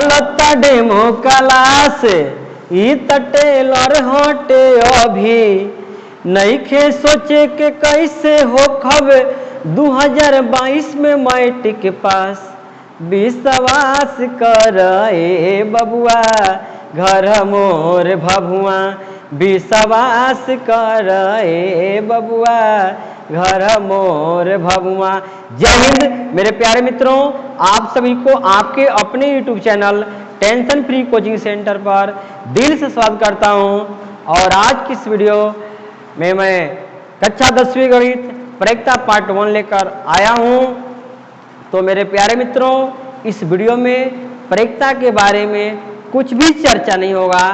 चलता demo class ई Taylor हटे अभी नईखे सोचे के कैसे हो खबे 2022 में मैट्रिक पास विश्वास कर ए बबुआ घर मोर भभुआ विश्वास कर ए बबुआ घर मोर भभुआ। जय हिंद मेरे प्यारे मित्रों, आप सभी को आपके अपने YouTube channel tension free coaching centre पर दिल से स्वागत करता हूं। और आज की इस वीडियो में मैं कक्षा 10वीं गणित परीक्षा पार्ट 1 लेकर आया हूं। तो मेरे प्यारे मित्रों, इस वीडियो में परीक्षा के बारे में कुछ भी चर्चा नहीं होगा।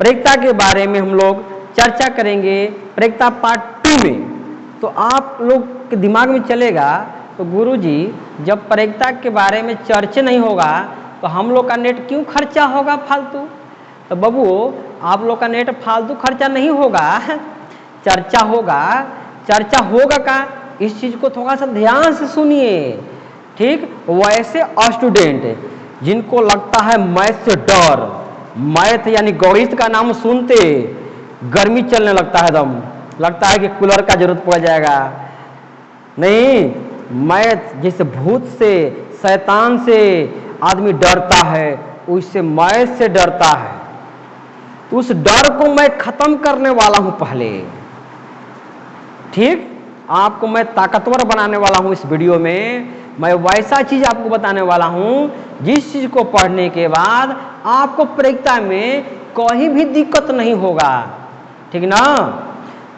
परीक्षा के बारे में हम लोग चर्चा करेंगे परीक्षा पार्ट 2 में। तो आप लोग के दिमाग में चलेगा तो गुरुजी जब परीक्षा के बारे में चर्चा नहीं होगा तो हम लोग का नेट क्यों खर्चा होगा फालतू। तो बाबू आप लोग का नेट फालतू खर्चा नहीं होगा, चर्चा होगा। चर्चा होगा का इस चीज को थोड़ा सा ध्यान से सुनिए, ठीक। वैसे स्टूडेंट जिनको लगता है मैथ से डर, मैथ यानी गणित का नाम सुनते गर्मी चलने लगता है, दम लगता है कि कूलर का जरूरत पड़ जाएगा। नहीं, मैथ जैसे भूत से शैतान से आदमी डरता है, उससे मैथ से डरता है। तो उस डर को मैं खत्म करने वाला हूं पहले, ठीक। आपको मैं ताकतवर बनाने वाला हूं इस वीडियो में। मैं वैसा चीज आपको बताने वाला हूं जिस चीज को पढ़ने के बाद आपको परीक्षा में कोई भी दिक्कत नहीं होगा, ठीक ना।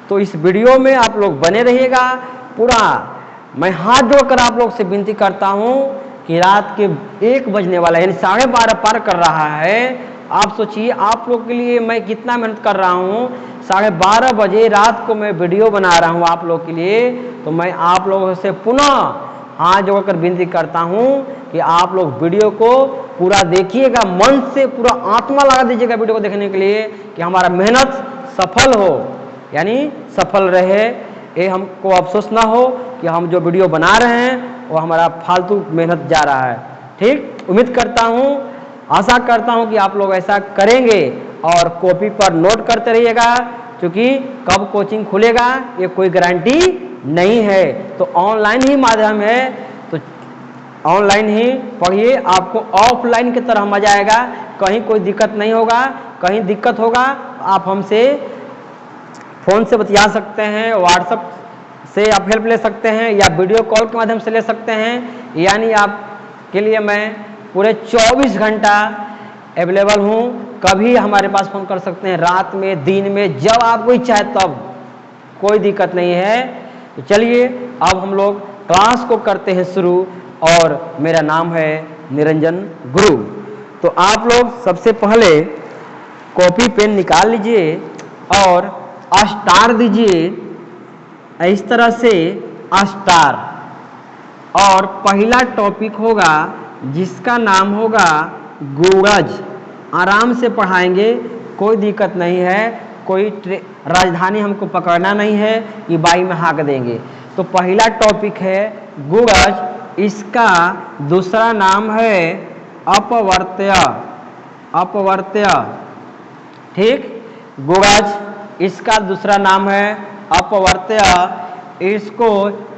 तो इस वीडियो में आप लोग बने रहिएगा पूरा। मैं हाथ जोड़कर आप लोग से विनती करता हूं कि रात के 1 बजने वाला यानी 12:30 पार कर रहा है। आप सोचिए आप लोग के लिए मैं कितना मेहनत कर रहा हूं। 12:30 बजे रात को मैं वीडियो बना रहा हूं आप लोग के लिए। तो मैं आप लोगों से पुनः हाथ जोड़कर विनती करता हूं कि आप लोग वीडियो को पूरा देखिएगा, मन से पूरा आत्मा लगा दीजिएगा वीडियो को देखने के लिए, कि हमारा मेहनत सफल हो, यानी सफल रहे। ये हमको अफसोस ना हो कि हम जो वीडियो बना रहे हैं वो हमारा फालतू मेहनत जा रहा है, ठीक। उम्मीद करता हूँ, आशा करता हूँ कि आप लोग ऐसा करेंगे और कॉपी पर नोट करते रहिएगा, क्योंकि कब कोचिंग खुलेगा ये कोई गारंटी नहीं है। तो ऑनलाइन ही माध्यम है, तो ऑनलाइन ही पढ़िए, आपको ऑफलाइन की तरह मजा आएगा। कहीं कोई दिक्कत नहीं होगा, कहीं दिक्कत होगा आप हमसे फ़ोन से बतिया सकते हैं, व्हाट्सएप से आप हेल्प ले सकते हैं, या वीडियो कॉल के माध्यम से ले सकते हैं। यानी आपके लिए मैं पूरे 24 घंटा अवेलेबल हूँ। कभी हमारे पास फ़ोन कर सकते हैं, रात में, दिन में, जब आपको इच्छा है तब, कोई दिक्कत नहीं है। तो चलिए अब हम लोग क्लास को करते हैं शुरू। और मेरा नाम है निरंजन गुरु। तो आप लोग सबसे पहले कॉपी पेन निकाल लीजिए और स्टार दीजिए, इस तरह से स्टार। और पहला टॉपिक होगा जिसका नाम होगा गूढ़ज। आराम से पढ़ाएंगे, कोई दिक्कत नहीं है, कोई राजधानी हमको पकड़ना नहीं है कि बाई में हाँक देंगे। तो पहला टॉपिक है गूढ़ज, इसका दूसरा नाम है अपवर्त्य। अपवर्त्य, ठीक। गूढ़ज इसका दूसरा नाम है अपवर्त्य। इसको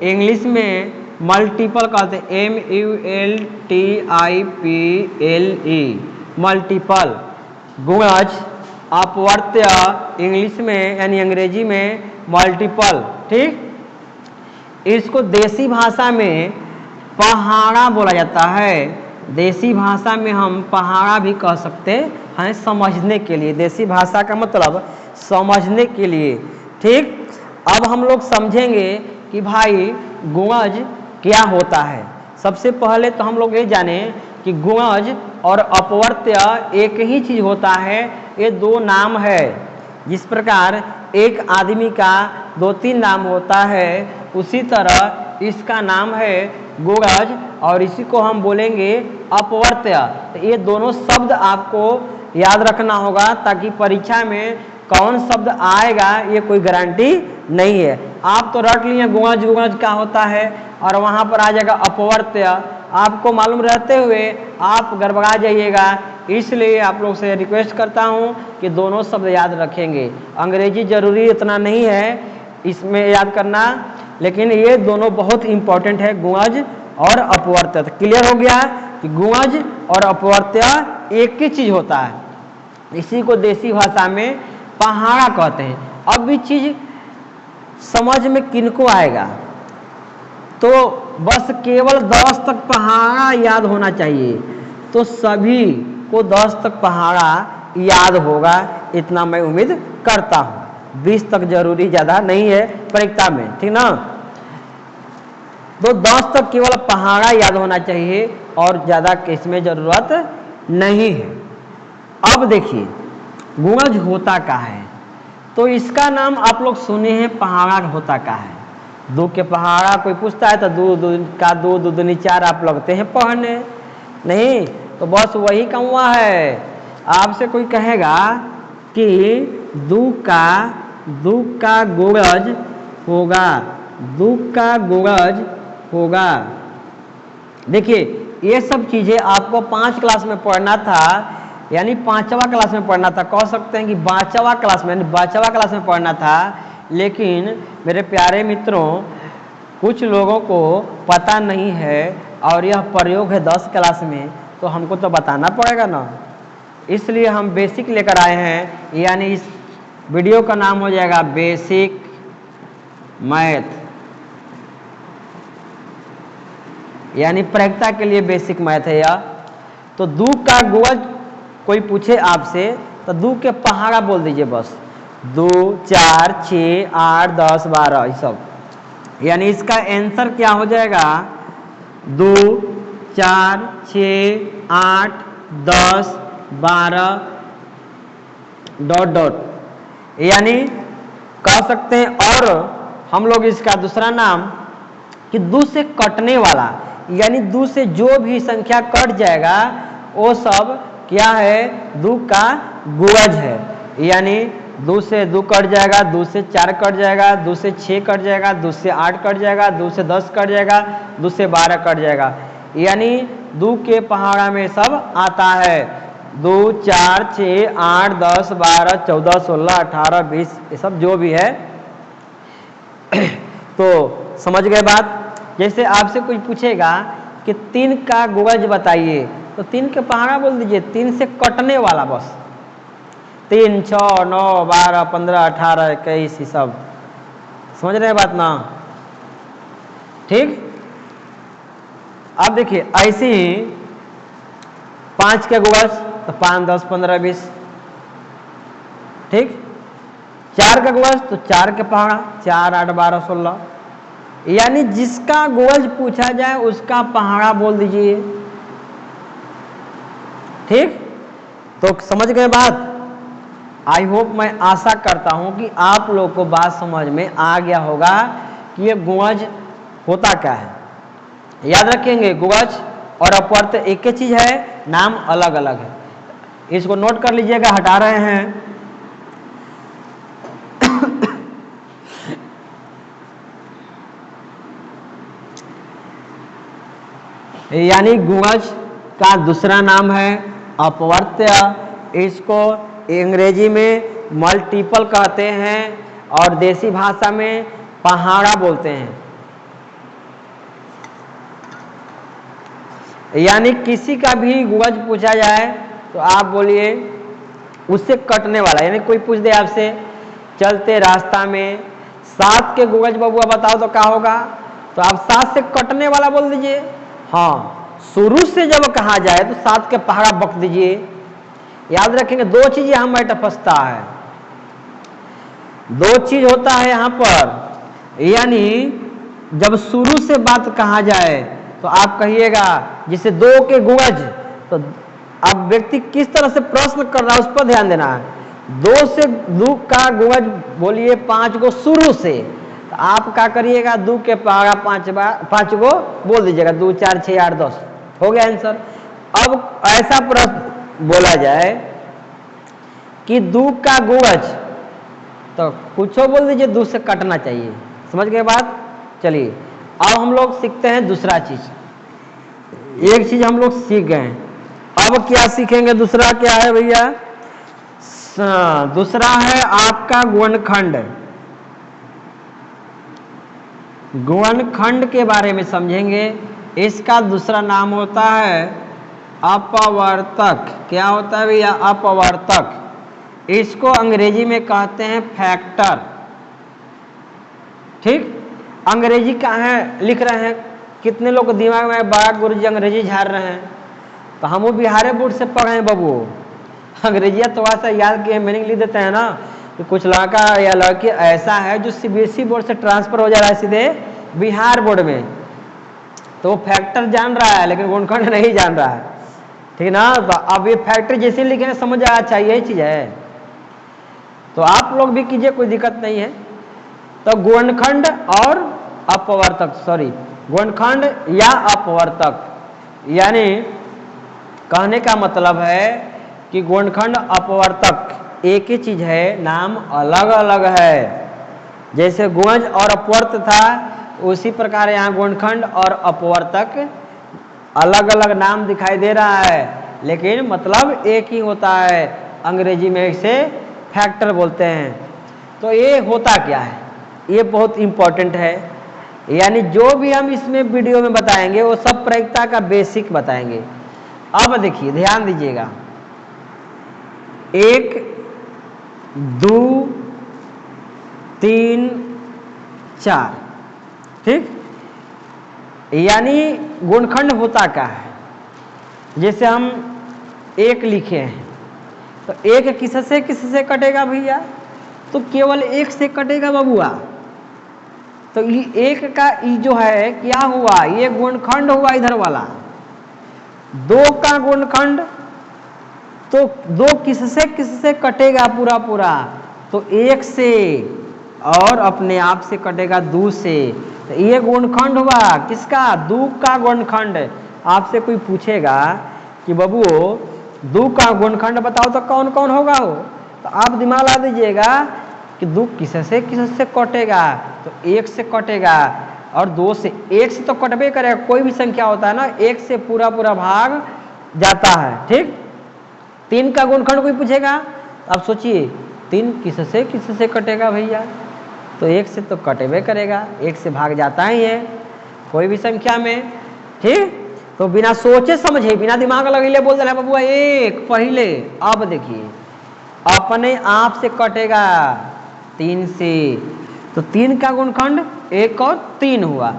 इंग्लिश में मल्टीपल कहते हैं, MULTIPLE, मल्टीपल। गूढ़ज अपवर्त्य इंग्लिश में यानी अंग्रेजी में मल्टीपल, ठीक। इसको देसी भाषा में पहाड़ा बोला जाता है। देसी भाषा में हम पहाड़ा भी कह सकते हैं समझने के लिए। देसी भाषा का मतलब समझने के लिए, ठीक। अब हम लोग समझेंगे कि भाई गूढ़ज क्या होता है। सबसे पहले तो हम लोग ये जाने कि गूढ़ज और अपवर्त्य एक ही चीज होता है, ये दो नाम है। जिस प्रकार एक आदमी का 2-3 नाम होता है, उसी तरह इसका नाम है गूढ़ज और इसी को हम बोलेंगे अपवर्त्य। तो ये दोनों शब्द आपको याद रखना होगा, ताकि परीक्षा में कौन शब्द आएगा ये कोई गारंटी नहीं है। आप तो रट लिए गूढ़ज, गूढ़ज क्या होता है, और वहाँ पर आ जाएगा अपवर्त्य। आपको मालूम रहते हुए आप गड़बड़ा जाइएगा। इसलिए आप लोग से रिक्वेस्ट करता हूं कि दोनों शब्द याद रखेंगे। अंग्रेजी जरूरी इतना नहीं है इसमें याद करना, लेकिन ये दोनों बहुत इंपॉर्टेंट है, गुणज और अपवर्त्य। क्लियर हो गया कि गुणज और अपवर्त्य एक ही चीज होता है। इसी को देसी भाषा में पहाड़ा कहते हैं। अब भी चीज समझ में किनको आएगा, तो बस केवल 10 तक पहाड़ा याद होना चाहिए, तो सभी को 10 तक पहाड़ा याद होगा, इतना मैं उम्मीद करता हूं। 20 तक जरूरी ज्यादा नहीं है परीक्षा में, ठीक ना। तो 10 तक केवल पहाड़ा याद होना चाहिए और ज्यादा इसमें जरूरत नहीं है। अब देखिए गुणज होता क्या है, तो इसका नाम आप लोग सुने हैं पहाड़ा होता क्या है। दो के पहाड़ा कोई पूछता है तो दो दूनी 4 आप लगते हैं पढ़ने, नहीं तो बस वही कौवा है। आपसे कोई कहेगा कि दू का गुणज होगा, दू का गुणज होगा। देखिए ये सब चीजें आपको 5 क्लास में पढ़ना था, यानी 5वां क्लास में पढ़ना था, कह सकते हैं कि 5वां क्लास में, यानी 5वां क्लास में पढ़ना था। लेकिन मेरे प्यारे मित्रों कुछ लोगों को पता नहीं है और यह प्रयोग है 10 क्लास में, तो हमको तो बताना पड़ेगा ना। इसलिए हम बेसिक लेकर आए हैं, यानी इस वीडियो का नाम हो जाएगा बेसिक मैथ, यानी परीक्षा के लिए बेसिक मैथ है यह। तो दू का गुणज कोई पूछे आपसे तो दू के पहाड़ा बोल दीजिए बस, 2 4 6 8 10 12 ये सब, यानी इसका आंसर क्या हो जाएगा 2 4 6 8 10 12 ... यानी कह सकते हैं। और हम लोग इसका दूसरा नाम कि दू से कटने वाला, यानी दू से जो भी संख्या कट जाएगा वो सब क्या है, दू का गुणज है। यानी 2 से 2 कट जाएगा, 2 से 4 कट जाएगा, 2 से 6 कट जाएगा, 2 से 8 कट जाएगा, 2 से 10 कट जाएगा, 2 से 12 कट जाएगा। यानी 2 के पहाड़ा में सब आता है। 2 4 6 8 10 12 14 16 18 20 ये सब जो भी है। तो समझ गए बात। जैसे आपसे कोई पूछेगा कि 3 का गुणज बताइए, तो 3 के पहाड़ा बोल दीजिए, 3 से कटने वाला बस, 3 6 9 12 15 18 21 ये सब। समझ रहे हैं बात ना, ठीक। अब देखिए ऐसे ही 5 के गुणज तो 5 10 15 20, ठीक। 4 का गुणज तो 4 के पहाड़ा 4 8 12 16, यानी जिसका गुणज पूछा जाए उसका पहाड़ा बोल दीजिए, ठीक। तो समझ गए बात। आई होप, मैं आशा करता हूं कि आप लोग को बात समझ में आ गया होगा कि ये गुणज होता क्या है। याद रखेंगे गुणज और अपवर्त्य एक ही चीज है, नाम अलग अलग है। इसको नोट कर लीजिएगा, हटा रहे हैं। यानी गुणज का दूसरा नाम है अपवर्त्य। इसको अंग्रेजी में मल्टीपल कहते हैं और देसी भाषा में पहाड़ा बोलते हैं। यानी किसी का भी गुणज पूछा जाए तो आप बोलिए उससे कटने वाला, यानी कोई पूछ दे आपसे चलते रास्ता में 7 के गुणज बबुआ बताओ तो क्या होगा, तो आप 7 से कटने वाला बोल दीजिए। हाँ, शुरू से जब कहा जाए तो 7 के पहाड़ा बक दीजिए। याद रखेंगे 2 चीज यहां मैटर फंसता है, 2 चीज होता है यहां पर। यानी जब शुरू से बात कहा जाए तो आप कहिएगा जिसे 2 के गुणज, तो अब व्यक्ति किस तरह से प्रश्न कर रहा है उस पर ध्यान देना है। 2 से 2 का गुणज बोलिए 5 को शुरू से, तो आप क्या करिएगा 2 के पहाड़ा 5 को बोल दीजिएगा, 2 4 6 8 10 हो गया आंसर। अब ऐसा प्रश्न बोला जाए कि 2 का गुणज, तो कुछ बोल दीजिए 2 से कटना चाहिए। समझ गए बात। चलिए अब हम लोग सीखते हैं दूसरा चीज। एक चीज हम लोग सीख गए। अब क्या सीखेंगे? दूसरा क्या है भैया? दूसरा है आपका गुणनखंड। गुणनखंड के बारे में समझेंगे। इसका दूसरा नाम होता है अपवर्तक। क्या होता है भैया? अपवर्तक। इसको अंग्रेजी में कहते हैं फैक्टर। ठीक, अंग्रेजी का है लिख रहे हैं। कितने लोग दिमाग में बड़ा गुरुजी अंग्रेजी झाड़ रहे हैं? तो हम वो बिहारे बोर्ड से पढ़े हैं बाबू, अंग्रेजिया थोड़ा सा याद किए, मीनिंग लिख देते हैं ना। कि कुछ लड़का या लड़की ऐसा है जो सीबीएसई बोर्ड से ट्रांसफर हो जा रहा है सीधे बिहार बोर्ड में, तो वो फैक्टर जान रहा है लेकिन गुणनखंड नहीं जान रहा है। ठीक है ना? तो अब ये फैक्टर जैसे लिखे समझ आना चाहिए, यही चीज है। तो आप लोग भी कीजिए, कोई दिक्कत नहीं है। तो गुणनखंड और अपवर्तक, सॉरी गुणनखंड या अपवर्तक, यानी कहने का मतलब है कि गुणनखंड अपवर्तक एक ही चीज है, नाम अलग अलग है। जैसे गुणज और अपवर्त था, उसी प्रकार यहाँ गुणनखंड और अपवर्तक अलग अलग नाम दिखाई दे रहा है, लेकिन मतलब एक ही होता है। अंग्रेजी में इसे फैक्टर बोलते हैं। तो ये होता क्या है, ये बहुत इंपॉर्टेंट है। यानी जो भी हम इसमें वीडियो में बताएंगे वो सब प्रायिकता का बेसिक बताएंगे। अब देखिए, ध्यान दीजिएगा। 1 2 3 4, ठीक। यानी गुणनखंड होता क्या है? जैसे हम 1 लिखे हैं, तो 1 किससे कटेगा भैया? तो केवल 1 से कटेगा बबुआ। तो ये 1 का ई जो है क्या हुआ? ये गुणनखंड हुआ इधर वाला। 2 का गुणनखंड, तो 2 किससे कटेगा पूरा पूरा? तो 1 से, और अपने आप से कटेगा 2 से। तो ये गुणनखंड हुआ किसका? 2 का गुणनखंड। आपसे कोई पूछेगा कि बाबू 2 का गुणनखंड बताओ तो कौन कौन होगा हो? तो आप दिमाग ला दीजिएगा कि 2 किससे कटेगा? तो 1 से कटेगा, और 2 से। 1 से तो कटबे करेगा, कोई भी संख्या होता है ना, 1 से पूरा पूरा भाग जाता है। ठीक। 3 का गुणनखंड कोई पूछेगा, अब सोचिए 3 किससे कटेगा भैया? तो 1 से तो कटेबे करेगा, 1 से भाग जाता ही है कोई भी संख्या में। ठीक। तो बिना सोचे समझे, बिना दिमाग लगेले बोल देना बबुआ 1 पहले। अब देखिए अपने आप से कटेगा 3 से। तो 3 का गुणनखंड 1 और 3 हुआ।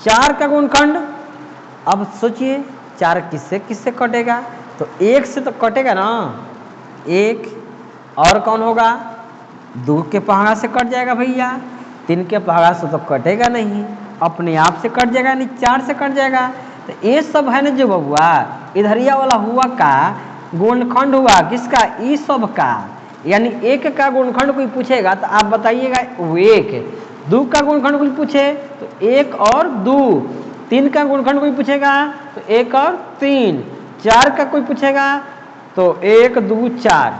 4 का गुणनखंड, अब सोचिए 4 किससे कटेगा? तो 1 से तो कटेगा ना, 1। और कौन होगा? 2 के पहाड़ा से कट जाएगा भैया। 3 के पहाड़ा से तो कटेगा नहीं, अपने आप से कट जाएगा, नहीं 4 से कट जाएगा। तो ये सब है ना जो बबुआ इधरिया वाला हुआ का गुणनखंड हुआ किसका? ई सब का। यानी 1 का गुणनखंड कोई पूछेगा तो आप बताइएगा 1। 2 का गुणनखंड कोई पूछे तो 1 और 2। 3 का गुणनखंड कोई पूछेगा तो 1 और 3। 4 का कोई पूछेगा तो 1 2 4।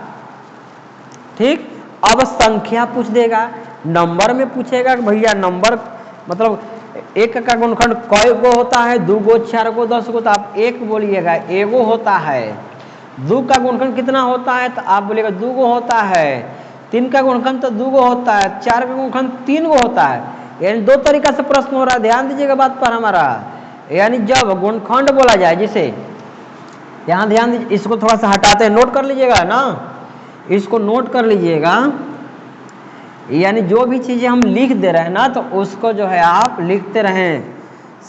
ठीक। अब संख्या पूछ देगा, नंबर में पूछेगा कि भैया नंबर मतलब 1 का गुणनखंड कई गो होता है? 2 गो, 4 गो, 10 गो। तो आप 1 बोलिएगा, 1 गो होता है। 2 का गुणनखंड कितना होता है? तो आप बोलिएगा 2 गो होता है। 3 का गुणनखंड तो 2 गो होता है। 4 का गुणनखंड 3 गो होता है। यानी 2 तरीका से प्रश्न हो रहा है, ध्यान दीजिएगा बात पर हमारा। यानी जब गुणनखंड बोला जाए, जिसे यहाँ ध्यान दीजिए, इसको थोड़ा सा हटाते हैं, नोट कर लीजिएगा ना, इसको नोट कर लीजिएगा। यानी जो भी चीजें हम लिख दे रहे हैं ना, तो उसको जो है आप लिखते रहें,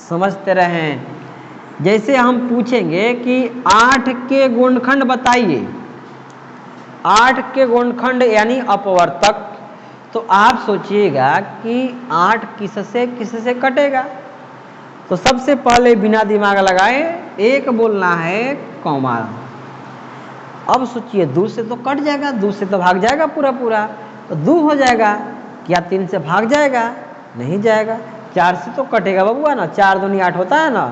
समझते रहें। जैसे हम पूछेंगे कि 8 के गुणनखंड बताइए, 8 के गुणनखंड यानी अपवर्तक, तो आप सोचिएगा कि 8 किससे कटेगा? तो सबसे पहले बिना दिमाग लगाए 1 बोलना है, कॉमा। अब सोचिए 2 से तो कट जाएगा, 2 से तो भाग जाएगा पूरा पूरा, तो 2 हो जाएगा। क्या 3 से भाग जाएगा? नहीं जाएगा। 4 से तो कटेगा बबुआ ना, 4 दूनी 8 होता है ना,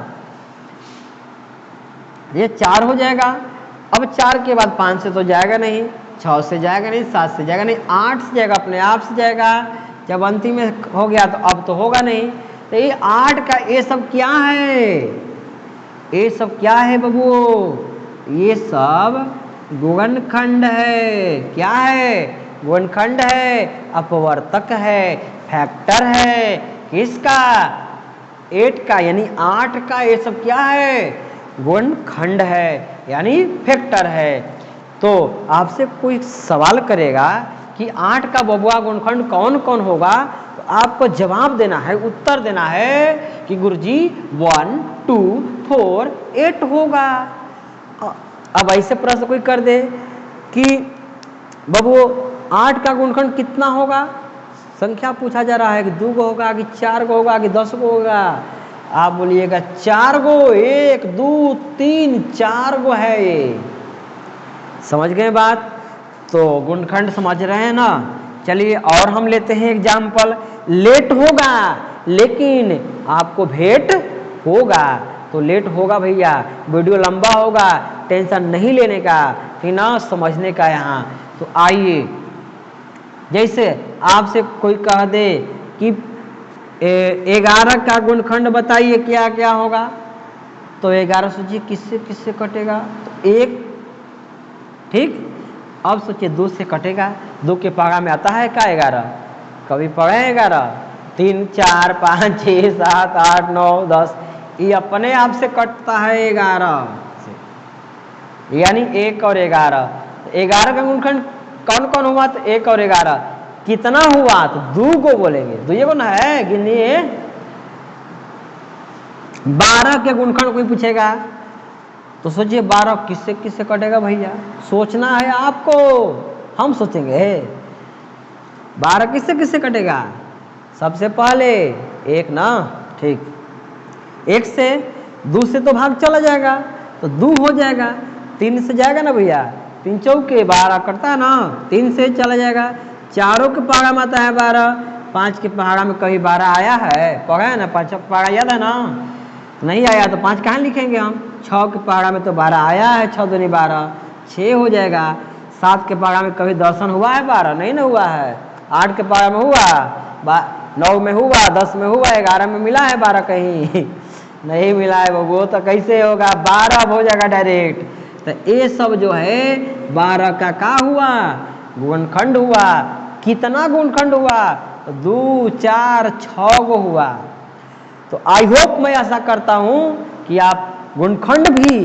ये 4 हो जाएगा। अब 4 के बाद 5 से तो जाएगा नहीं, 6 से जाएगा नहीं, 7 से जाएगा नहीं, 8 से जाएगा, अपने आप से जाएगा। जब अंतिम में हो गया तो अब तो होगा नहीं। तो ये 8 का ये सब क्या है? ये सब क्या है बबुओ? ये सब गुणनखंड है। क्या है? गुणनखंड है, अपवर्तक है, फैक्टर है। किसका? 8 का यानी 8 का। ये सब क्या है? गुणनखंड है यानी फैक्टर है। तो आपसे कोई सवाल करेगा कि 8 का बबुआ गुणनखंड कौन कौन होगा, तो आपको जवाब देना है, उत्तर देना है कि गुरुजी 1, 2, 4, 8 होगा। अब ऐसे प्रश्न कोई कर दे कि बबुओ 8 का गुणनखंड कितना होगा, संख्या पूछा जा रहा है कि 2 गो होगा कि 4 गो होगा कि 10 गो होगा। आप बोलिएगा 4 गो, 1, 2, 3, 4 गो है ये। समझ गए बात? तो गुणनखंड समझ रहे हैं ना। चलिए और हम लेते हैं एग्जाम्पल। लेट होगा लेकिन आपको भेंट होगा। तो लेट होगा भैया, वीडियो लंबा होगा, टेंशन नहीं लेने का, ठीक ना, समझने का यहाँ। तो आइए, जैसे आपसे कोई कह दे कि 11 का गुणनखंड बताइए क्या क्या होगा, तो 11 सोचिए किससे किससे कटेगा, तो 1, ठीक। अब सोचिए 2 से कटेगा, 2 के पारा में आता है क्या 11? कभी पढ़े 11? 3, 4, 5, 6, 7, 8, 9, 10, ये अपने आप से कटता है 11 से, यानी 1 और 11। 11 का गुणनखंड कौन कौन हुआ, तो 1 और 11। कितना हुआ, तो 2 को बोलेंगे, 2 को ना है, गिनिए। 12 के गुणनखंड कोई पूछेगा तो सोचिए 12 किससे किससे कटेगा भैया, सोचना है आपको, हम सोचेंगे। 12 किससे किससे कटेगा, सबसे पहले 1 ना, ठीक। 1 से 2 से तो भाग चला जाएगा, तो 2 हो जाएगा। 3 से जाएगा ना भैया, 3 चौके 12 कटता है ना, 3 से चला जाएगा। 4 के पहाड़ा में आता है 12, 5 के पहाड़ा में कभी 12 आया है, पढ़ा है ना, 5 का पहाड़ा याद है ना, नहीं आया तो 5 कहाँ लिखेंगे हम। 6 के पहाड़ा में तो 12 आया है, 6 दूनी 12, 6 हो जाएगा। 7 के पहाड़ा में कभी दर्शन हुआ है 12, नहीं ना हुआ है। 8 के पहाड़ा में हुआ, 9 में हुआ, 10 में हुआ, 11 में मिला है 12 कहीं नहीं मिला है वो, तो कैसे होगा, 12 हो जाएगा डायरेक्ट। तो ये सब जो है 12 का क्या हुआ, गुणनखंड हुआ। कितना गुणनखंड हुआ, तो 2, 4, 6 गो हुआ। तो आई होप, मैं ऐसा करता हूं कि आप गुणनखंड भी,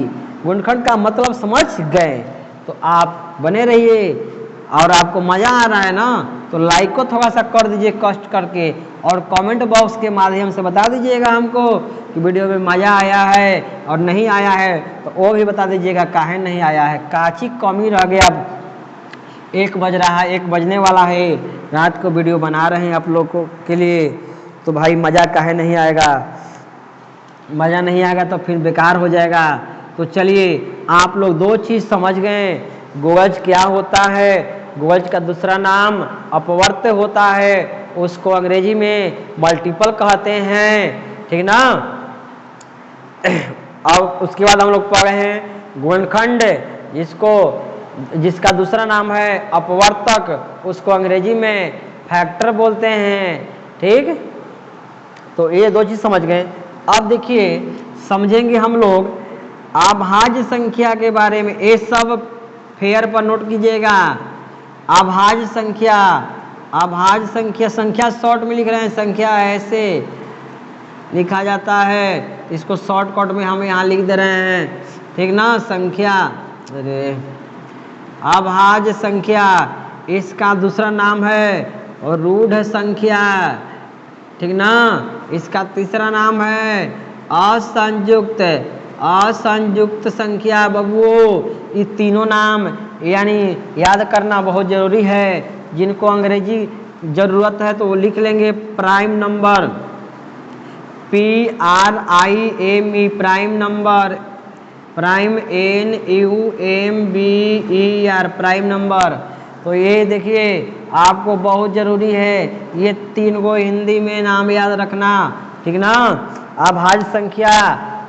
गुणनखंड का मतलब समझ गए। तो आप बने रहिए, और आपको मजा आ रहा है ना, तो लाइक को थोड़ा सा कर दीजिए कष्ट करके, और कमेंट बॉक्स के माध्यम से बता दीजिएगा हमको कि वीडियो में मजा आया है, और नहीं आया है तो वो भी बता दीजिएगा काहे नहीं आया है, काची कमी रह गया। अब 1 बज रहा है, 1 बजने वाला है, रात को वीडियो बना रहे हैं आप लोगों के लिए, तो भाई मज़ा काहे नहीं आएगा, मज़ा नहीं आएगा तो फिर बेकार हो जाएगा। तो चलिए, आप लोग 2 चीज़ समझ गए, गोवज क्या होता है, गोवज का दूसरा नाम अपवर्त्य होता है, उसको अंग्रेजी में मल्टीपल कहते हैं, ठीक ना। और उसके बाद हम लोग पढ़े हैं गुणनखंड, जिसका दूसरा नाम है अपवर्तक, उसको अंग्रेजी में फैक्टर बोलते हैं, ठीक। तो ये 2 चीज़ समझ गए। अब देखिए, समझेंगे हम लोग अभाज्य संख्या के बारे में। ये सब फेयर पर नोट कीजिएगा। अभाज्य संख्या, अभाज्य संख्या, संख्या शॉर्ट में लिख रहे हैं, संख्या ऐसे लिखा जाता है, इसको शॉर्टकट में हम यहाँ लिख दे रहे हैं, ठीक ना। संख्या, अरे अभाज्य संख्या, इसका दूसरा नाम है और रूढ़ संख्या, ठीक ना। इसका तीसरा नाम है असंयुक्त, असंयुक्त संख्या। बबुओ, ये तीनों नाम यानी याद करना बहुत जरूरी है, जिनको अंग्रेजी जरूरत है तो वो लिख लेंगे। Prime number, PRIME, prime number, prime NUMBER, prime number. तो ये देखिए आपको बहुत जरूरी है, ये 3 गो हिंदी में नाम याद रखना, ठीक ना। अभाज्य संख्या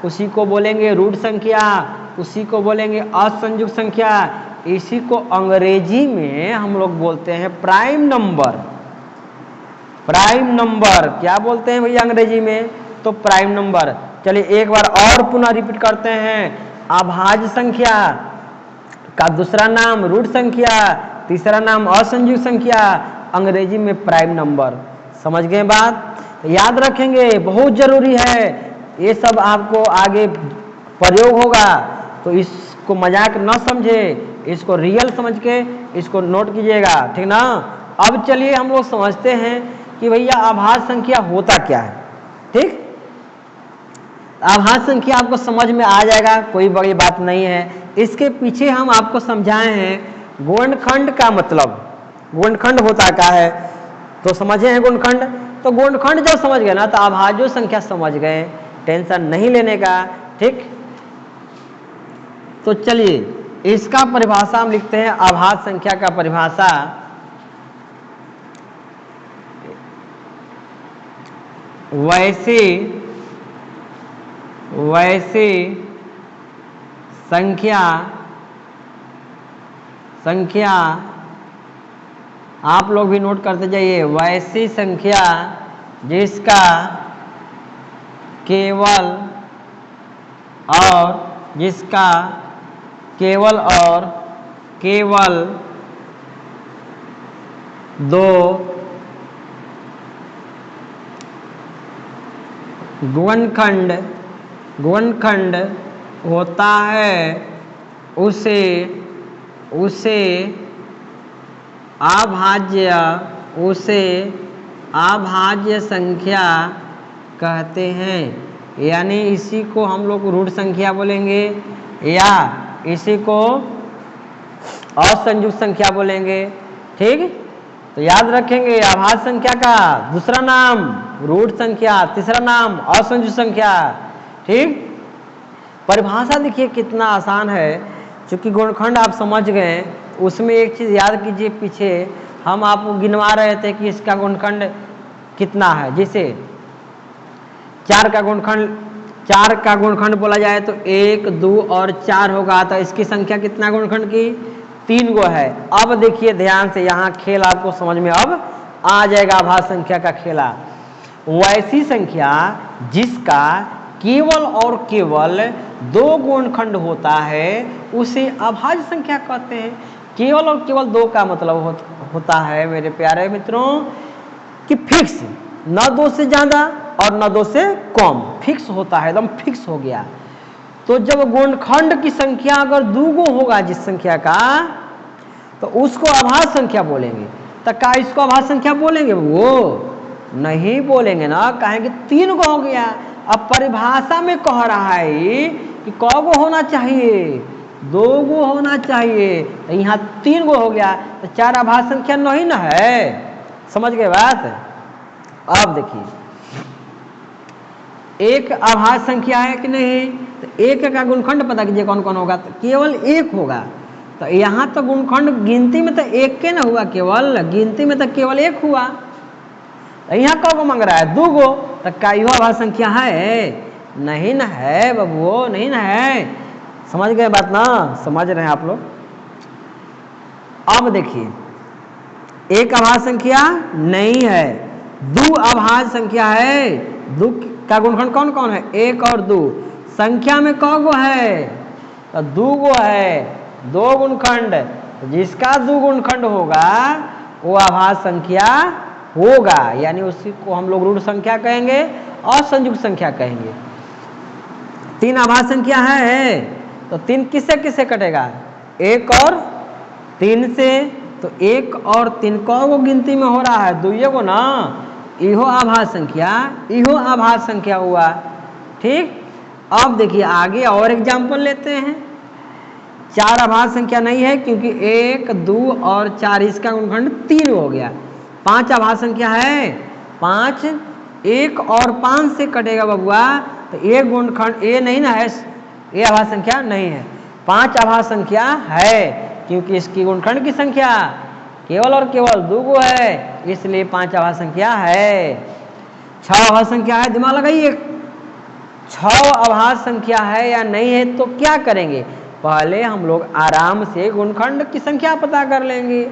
उसी को बोलेंगे रूढ़ संख्या, उसी को बोलेंगे असंयुक्त संख्या, इसी को अंग्रेजी में हम लोग बोलते हैं प्राइम नंबर। प्राइम नंबर क्या बोलते हैं भैया अंग्रेजी में, तो प्राइम नंबर। चलिए एक बार और पुनः रिपीट करते हैं। अभाज्य संख्या का दूसरा नाम रूट संख्या, तीसरा नाम असंयुक्त संख्या, अंग्रेजी में प्राइम नंबर। समझ गए बात? तो याद रखेंगे, बहुत जरूरी है। ये सब आपको आगे प्रयोग होगा तो इसको मजाक न समझे, इसको रियल समझ के इसको नोट कीजिएगा, ठीक ना। अब चलिए हम लोग समझते हैं कि भैया अभाज्य संख्या होता क्या है। ठीक, अभाज्य संख्या आपको समझ में आ जाएगा, कोई बड़ी बात नहीं है। इसके पीछे हम आपको समझाए हैं गुणनखंड का मतलब, गुणनखंड होता क्या है तो समझे हैं गुणनखंड। तो गुणनखंड जब समझ गए ना तो अभाज्य संख्या समझ गए, टेंशन नहीं लेने का। ठीक, तो चलिए इसका परिभाषा हम लिखते हैं। अभाज्य संख्या का परिभाषा वैसे संख्या आप लोग भी नोट करते जाइए। वैसी संख्या जिसका केवल दो गुणनखंड होता है उसे अभाज्य संख्या कहते हैं। यानी इसी को हम लोग रूट संख्या बोलेंगे या इसी को असंयुक्त संख्या बोलेंगे। ठीक, तो याद रखेंगे अभाज्य संख्या का दूसरा नाम रूट संख्या, तीसरा नाम असंयुक्त संख्या। ठीक, परिभाषा देखिए कितना आसान है। चूंकि गुणनखंड आप समझ गए, उसमें एक चीज याद कीजिए, पीछे हम आपको गिनवा रहे थे कि इसका गुणनखंड कितना है। जैसे 4 का गुणनखंड बोला जाए तो 1, 2 और 4 होगा, तो इसकी संख्या कितना गुणनखंड की 3 गो है। अब देखिए ध्यान से, यहाँ खेल आपको समझ में अब आ जाएगा अभाज्य संख्या का खेला। वैसी संख्या जिसका केवल और केवल 2 गुणनखंड होता है उसे अभाज्य संख्या कहते हैं। केवल और केवल 2 का मतलब होता है मेरे प्यारे मित्रों कि फिक्स, न 2 से ज्यादा और न 2 से कम, फिक्स होता है, एकदम फिक्स हो गया। तो जब गुणनखंड की संख्या अगर 2 गो होगा जिस संख्या का, तो उसको अभाज्य संख्या बोलेंगे। तो क्या इसको अभाज्य संख्या बोलेंगे? वो नहीं बोलेंगे ना, कहेंगे 3 गो हो गया। अब परिभाषा में कह रहा है कि क गो होना चाहिए, 2 गो होना चाहिए, तो यहाँ 3 गो हो गया, तो 4 अभाज्य संख्या नहीं ना है। समझ गए बात? अब देखिए एक अभाज्य संख्या है कि नहीं, तो 1 का गुणनखंड पता कीजिए कौन कौन होगा, तो केवल 1 होगा। तो यहाँ तो गुणनखंड गिनती में तो 1 के ना हुआ, केवल गिनती में तो केवल 1 हुआ। तो यहाँ कौ गो मांग रहा है? 2 गो। तो क्या यह अभाज्य संख्या है? नहीं ना है बाबू, नहीं ना है। समझ गए बात ना? समझ रहे हैं आप लोग? अब देखिए एक अभाज्य संख्या नहीं है, 2 अभाज्य संख्या है। 2 का गुणनखंड कौन कौन है? 1 और 2। संख्या में कौ गो है? तो 2 गो है, 2 गुणनखंड। जिसका 2 गुणनखंड होगा वो अभाज्य संख्या होगा, यानी उसी को हम लोग रूट संख्या कहेंगे और संयुक्त संख्या कहेंगे। 3 अभाज्य संख्या है, तो 3 किससे किससे कटेगा? 1 और 3 से। तो 1 और 3 कौ गो गिनती में हो रहा है? 2 गो ना। इहो अभाज्य संख्या, इहो अभाज्य संख्या हुआ। ठीक, अब देखिए आगे और एग्जाम्पल लेते हैं। 4 अभाज्य संख्या नहीं है क्योंकि 1, 2 और 4 इसका गुणनखंड 3 हो गया। 5 अभाज्य संख्या है, 5 1 और 5 से कटेगा बबुआ, तो 1 गुणनखंड ये नहीं ना है, ये अभाज्य संख्या नहीं है। 5 अभाज्य संख्या है क्योंकि इसकी गुणनखंड की संख्या केवल और केवल 2 गो है, इसलिए 5 अभाज्य संख्या है। 6 अभाज्य संख्या है, दिमाग लगाइए। 6 अभाज्य संख्या है या नहीं है तो क्या करेंगे? पहले हम लोग आराम से गुणनखंड की संख्या पता कर लेंगे।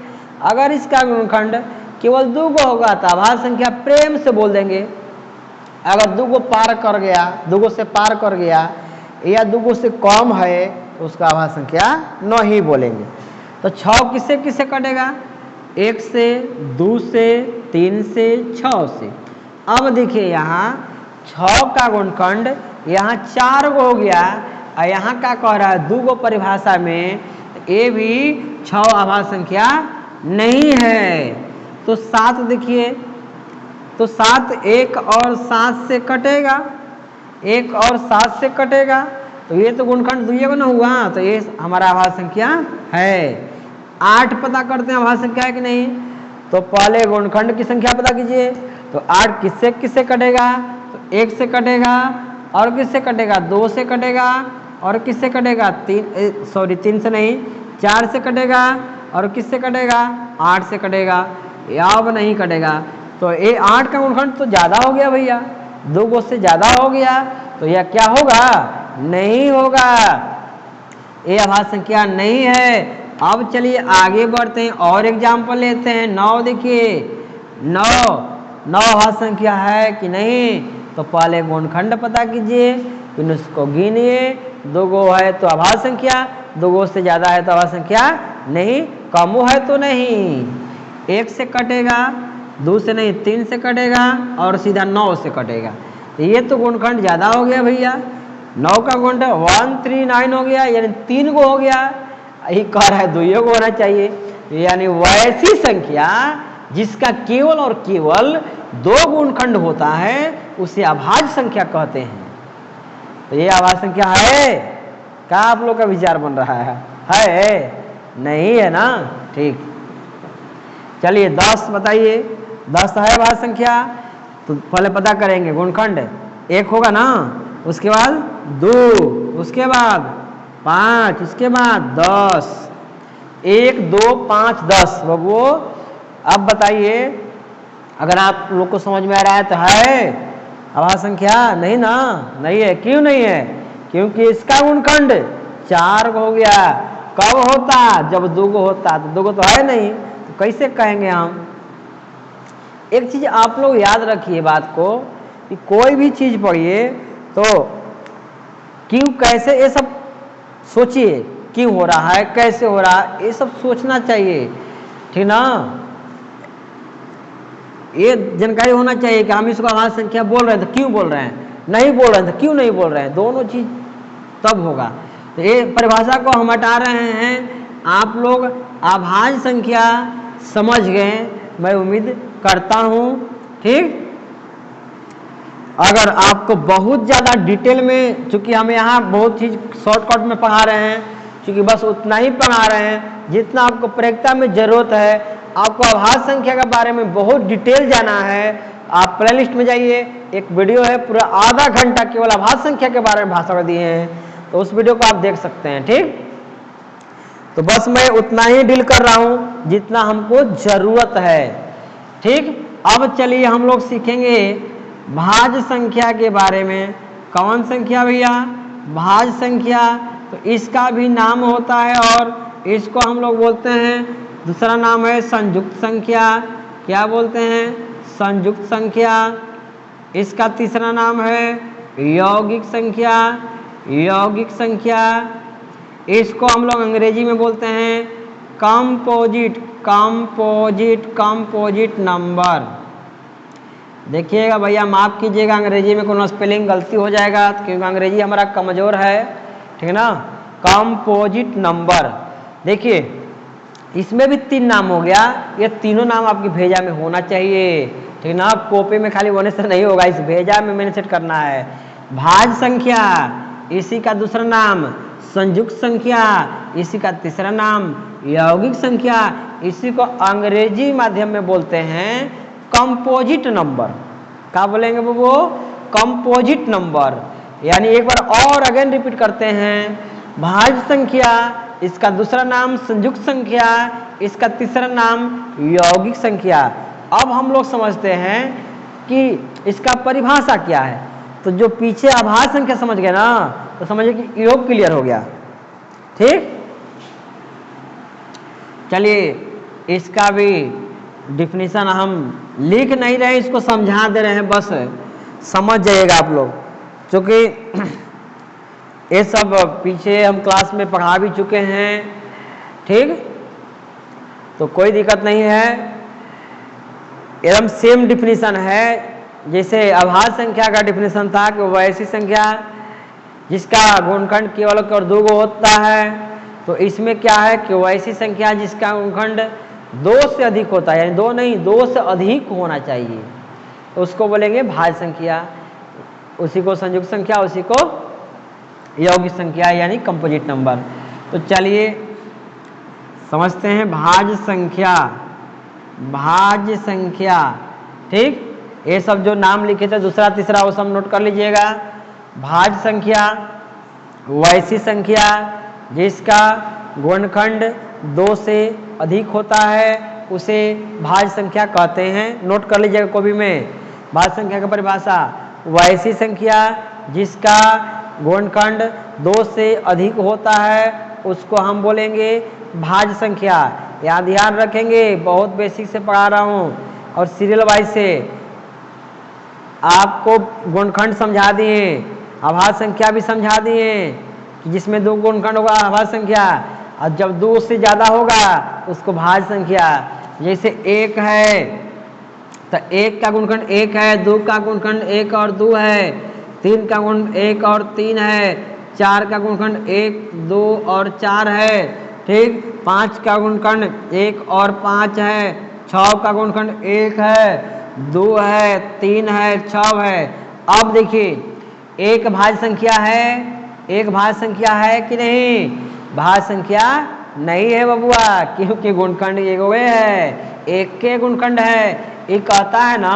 अगर इसका गुणनखंड केवल 2 गो होगा तो अभाज्य संख्या प्रेम से बोल देंगे। अगर दूगो पार कर गया, दूगो से पार कर गया या दूगो से कम है तो उसका आभाज्य संख्या न ही बोलेंगे। तो 6 किससे किससे कटेगा? 1 से, 2 से, 3 से, 6 से। अब देखिए यहाँ 6 का गुणनखंड यहाँ 4 गो हो गया और यहाँ क्या कह रहा है 2 गो परिभाषा में, ये भी 6 आभाज्य संख्या नहीं है। तो 7 देखिए, तो 7 1 और 7 से कटेगा, 1 और 7 से कटेगा, तो ये तो गुणनखंड दुइये को ना हुआ, तो ये हमारा आभाज्य संख्या है। 8 पता करते हैं आभाज्य संख्या है कि नहीं, तो पहले गुणनखंड की संख्या पता कीजिए। तो 8 किससे किससे कटेगा? तो 1 से कटेगा, और किससे कटेगा? 2 से कटेगा, और किससे कटेगा? 3 से नहीं, 4 से कटेगा, और किससे कटेगा? 8 से कटेगा, या अब नहीं कटेगा। तो ये 8 का गुणनखंड तो ज़्यादा हो गया भैया, 2 गो से ज़्यादा हो गया, तो यह क्या होगा? नहीं होगा, ये आभाज्य संख्या नहीं है। अब चलिए आगे बढ़ते हैं और एग्जाम्पल लेते हैं। 9 देखिए, 9 आभाज्य संख्या है कि नहीं, तो पहले गुणनखंड पता कीजिए, फिर उसको गिनिए। 2 गो है तो आभाज्य संख्या, 2 गो से ज़्यादा है तो आभाज्य संख्या नहीं, कम है तो नहीं। 1 से कटेगा, 2 से नहीं, 3 से कटेगा, और सीधा 9 से कटेगा। ये तो गुणनखंड ज़्यादा हो गया भैया, 9 का गुणनखंड 139 हो गया, यानी 3 गो हो गया। यही कह रहा है 2 को होना चाहिए, यानी वैसी संख्या जिसका केवल और केवल 2 गुणनखंड होता है उसे अभाज्य संख्या कहते हैं। तो ये अभाज्य संख्या है क्या? आप लोग का विचार बन रहा है? नहीं है ना? ठीक, चलिए 10 बताइए। 10 है अभाज्य संख्या, तो पहले पता करेंगे गुणनखंड 1 होगा ना, उसके बाद 2, उसके बाद 5, उसके बाद 10। 1 2 5 10 बबू। अब बताइए, अगर आप लोग को समझ में आ रहा है तो है अभाज्य संख्या? नहीं ना? नहीं है। क्यों नहीं है? क्योंकि इसका गुणनखंड 4 हो गया। कब होता? जब 2 गो होता, तो 2 गो तो है नहीं, तो कैसे कहेंगे हम? एक चीज आप लोग याद रखिए बात को, कि कोई भी चीज पढ़िए तो क्यों कैसे ये सब सोचिए, क्यों हो रहा है, कैसे हो रहा है, ये सब सोचना चाहिए, ठीक ना? ये जानकारी होना चाहिए कि हम इसको आभाज्य संख्या बोल रहे हैं तो क्यों बोल रहे हैं, नहीं बोल रहे हैं तो क्यों नहीं बोल रहे हैं, दोनों चीज तब होगा। तो ये परिभाषा को हम हटा रहे हैं। आप लोग आभाज्य संख्या समझ गए, मैं उम्मीद करता हूं, ठीक। अगर आपको बहुत ज़्यादा डिटेल में, चूंकि हम यहाँ बहुत चीज़ शॉर्टकट में पढ़ा रहे हैं, चूंकि बस उतना ही पढ़ा रहे हैं जितना आपको परीक्षा में ज़रूरत है। आपको आभाज्य संख्या के बारे में बहुत डिटेल जाना है, आप प्लेलिस्ट में जाइए, एक वीडियो है पूरा आधा घंटा केवल आभाज्य संख्या के बारे में भाषण दिए हैं, तो उस वीडियो को आप देख सकते हैं, ठीक। तो बस मैं उतना ही डील कर रहा हूँ जितना हमको ज़रूरत है, ठीक। अब चलिए हम लोग सीखेंगे भाज्य संख्या के बारे में। कौन संख्या भैया? भाज्य संख्या। तो इसका भी नाम होता है और इसको हम लोग बोलते हैं, दूसरा नाम है संयुक्त संख्या। क्या बोलते हैं? संयुक्त संख्या। इसका तीसरा नाम है यौगिक संख्या। यौगिक संख्या, इसको हम लोग अंग्रेजी में बोलते हैं कंपोजिट, कंपोजिट, कंपोजिट नंबर। देखिएगा भैया, माफ़ कीजिएगा अंग्रेजी में कोनो स्पेलिंग गलती हो जाएगा, क्योंकि अंग्रेजी हमारा कमज़ोर है, ठीक है ना। कंपोजिट नंबर, देखिए इसमें भी 3 नाम हो गया, ये तीनों नाम आपकी भेजा में होना चाहिए, ठीक ना। कॉपी में खाली होने से नहीं होगा, इस भेजा में मेंशन करना है। भाज्य संख्या, इसी का दूसरा नाम संयुक्त संख्या, इसी का तीसरा नाम यौगिक संख्या, इसी को अंग्रेजी माध्यम में बोलते हैं कंपोजिट नंबर। क्या बोलेंगे वो? Composite number. यानी एक बार और अगेन रिपीट करते हैं, भाज्य संख्या, इसका दूसरा नाम संयुक्त संख्या, इसका तीसरा नाम यौगिक संख्या। अब हम लोग समझते हैं कि इसका परिभाषा क्या है। तो जो पीछे आभाज्य संख्या समझ गए ना, तो समझिए कि योग क्लियर हो गया, ठीक। चलिए इसका भी डिफिनीशन हम लिख नहीं रहे, इसको समझा दे रहे हैं बस। समझ जाइएगा आप लोग, क्योंकि ये सब पीछे हम क्लास में पढ़ा भी चुके हैं, ठीक, तो कोई दिक्कत नहीं है, एकदम सेम डिफिनीशन है। जैसे अभाज्य संख्या का डिफिनीशन था कि वह ऐसी संख्या जिसका गुणनखंड केवल और दो गो होता है, तो इसमें क्या है कि वह ऐसी संख्या जिसका गुणनखंड 2 से अधिक होता है, यानी 2 नहीं 2 से अधिक होना चाहिए, तो उसको बोलेंगे भाज्य संख्या, उसी को संयुक्त संख्या, उसी को यौगिक संख्या यानी कंपोजिट नंबर। तो चलिए समझते हैं भाज्य संख्या, भाज्य संख्या, ठीक, ये सब जो नाम लिखे थे दूसरा तीसरा वो सब नोट कर लीजिएगा। भाज्य संख्या वैसी संख्या जिसका गुणनखंड 2 से अधिक होता है उसे भाज्य संख्या कहते हैं। नोट कर लीजिएगा कॉपी में, भाज्य संख्या की परिभाषा, वैसी संख्या जिसका गुणनखंड 2 से अधिक होता है उसको हम बोलेंगे भाज्य संख्या। याद ध्यान रखेंगे, बहुत बेसिक से पढ़ा रहा हूँ और सीरियल वाइज से आपको गुणनखंड समझा दिए, अभाज्य संख्या भी समझा दिए कि जिसमें 2 गुणनखंड होगा अभाज्य संख्या, और जब 2 से ज़्यादा होगा उसको भाज्य संख्या। जैसे 1 है तो 1 का गुणनखंड 1 है, 2 का गुणनखंड 1 और 2 है, 3 का गुण 1 और 3 है, 4 का गुणनखंड 1 2 और 4 है, ठीक, 5 का गुणनखंड 1 और 5 है, 6 का गुणनखंड 1 है, 2 है, 3 है, 6 है। अब देखिए एक भाज्य संख्या है, एक भाज्य संख्या है कि नहीं? भाज्य संख्या नहीं है बबुआ, क्योंकि गुणनखंड एक है, एक के गुणनखंड है। ये कहता है ना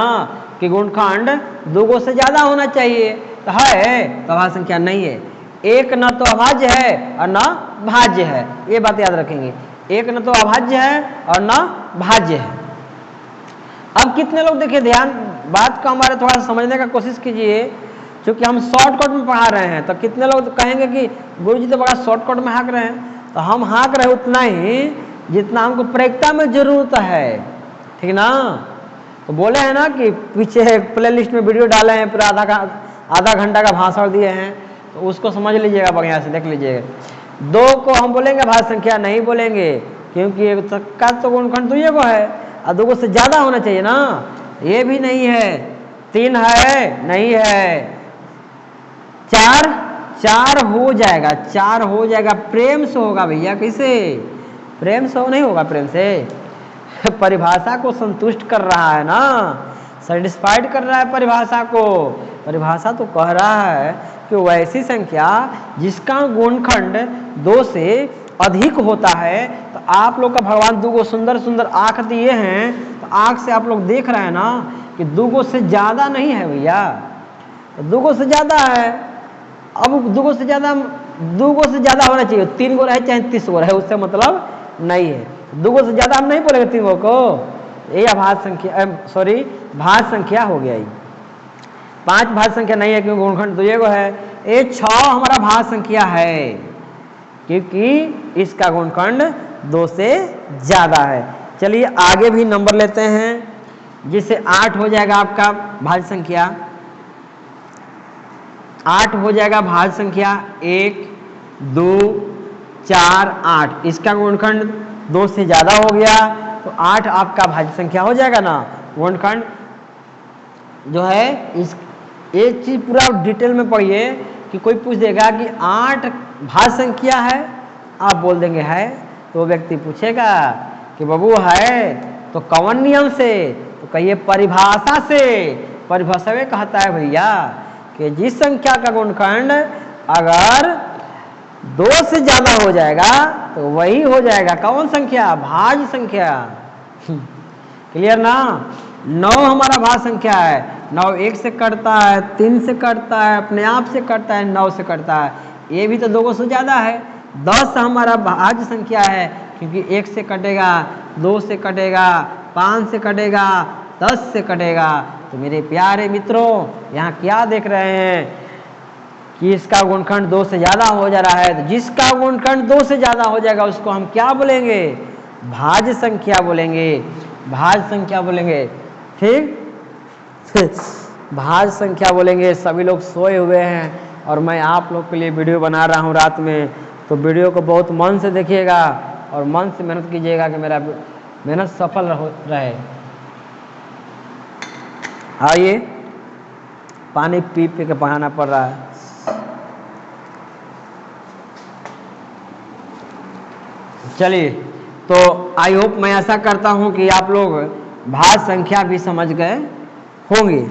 कि गुणनखंड 2 से ज्यादा होना चाहिए, तो है तो भाज्य संख्या नहीं है। एक न तो अभाज्य है और न भाज्य है, ये बात याद रखेंगे, एक न तो अभाज्य है और न भाज्य है। अब कितने लोग देखिए ध्यान बात को हमारे थोड़ा सा समझने का कोशिश कीजिए, क्योंकि हम शॉर्टकट में पढ़ा रहे हैं, तो कितने लोग कहेंगे कि गुरुजी तो बड़ा शॉर्टकट में हाँक रहे हैं, तो हम हाँक रहे उतना ही जितना हमको प्रयोक्ता में जरूरत है, ठीक ना। तो बोले हैं ना कि पीछे प्ले लिस्ट में वीडियो डाले हैं, पूरा आधा घंटा का भाषण दिए हैं, तो उसको समझ लीजिएगा, बढ़िया से देख लीजिएगा। 2 को हम बोलेंगे भाज्य संख्या नहीं बोलेंगे, क्योंकि एक का तो गुणनखंड 2 को है और 2 से ज्यादा होना चाहिए ना, ये भी नहीं है। 3 है नहीं है, 4 हो जाएगा, 4 हो जाएगा, प्रेम से होगा भैया, कैसे प्रेम से नहीं होगा, प्रेम से परिभाषा को संतुष्ट कर रहा है ना, सेटिस्फाइड कर रहा है परिभाषा को। परिभाषा तो कह रहा है कि वैसी संख्या जिसका गुणनखंड 2 से अधिक होता है, तो आप लोग का भगवान 2 सुंदर सुंदर आंख दिए हैं, तो आंख से आप लोग देख रहे हैं ना कि 2 से ज्यादा नहीं है भैया, तो 2 से ज्यादा है। अब 2 से ज्यादा होना चाहिए, 3 गो रहे चाहे 30 गो रहे, उससे मतलब नहीं है। 2 से ज्यादा हम नहीं बोलेंगे 3 को, ये अभाज्य संख्या, सॉरी भाज्य संख्या हो गया। 5 भाज्य संख्या नहीं है क्योंकि गुणनखंड 2 है। ये 6 हमारा भाज्य संख्या है क्योंकि इसका गुणनखंड 2 से ज्यादा है। चलिए आगे भी नंबर लेते हैं, जिससे 8 हो जाएगा आपका भाज्य संख्या, 8 हो जाएगा भाज्य संख्या, 1 2 4 8, इसका गुणनखंड 2 से ज्यादा हो गया, तो 8 आपका भाज्य संख्या हो जाएगा ना। गुणनखंड जो है इस एक चीज पूरा डिटेल में पढ़िए कि कोई पूछ देगा कि 8 भाज्य संख्या है, आप बोल देंगे है, तो व्यक्ति पूछेगा कि बाबू है तो कौन नियम से, तो कहिए परिभाषा से। परिभाषा में कहता है भैया कि जिस संख्या का गुणनखंड अगर 2 से ज्यादा हो जाएगा तो वही हो जाएगा कौन संख्या, भाज्य संख्या। क्लियर ना। 9 हमारा भाज्य संख्या है, 9 1 से कटता है, 3 से कटता है, अपने आप से कटता है, 9 से कटता है, ये भी तो 2 से ज्यादा है। 10 हमारा भाज्य संख्या है क्योंकि 1 से कटेगा, 2 से कटेगा, 5 से कटेगा, 10 से कटेगा। तो मेरे प्यारे मित्रों यहाँ क्या देख रहे हैं कि इसका गुणनखंड 2 से ज्यादा हो जा रहा है, तो जिसका गुणनखंड 2 से ज्यादा हो जाएगा उसको हम क्या बोलेंगे, भाज्य संख्या बोलेंगे, भाज्य संख्या बोलेंगे, ठीक। भाज्य संख्या बोलेंगे। सभी लोग सोए हुए हैं और मैं आप लोग के लिए वीडियो बना रहा हूँ रात में, तो वीडियो को बहुत मन से देखिएगा और मन से मेहनत कीजिएगा कि मेरा मेहनत सफल रहे। आइए, पानी पी पी के पढ़ाना पड़ रहा है। चलिए, तो आई होप, मैं ऐसा करता हूं कि आप लोग भाज्य संख्या भी समझ गए होंगे।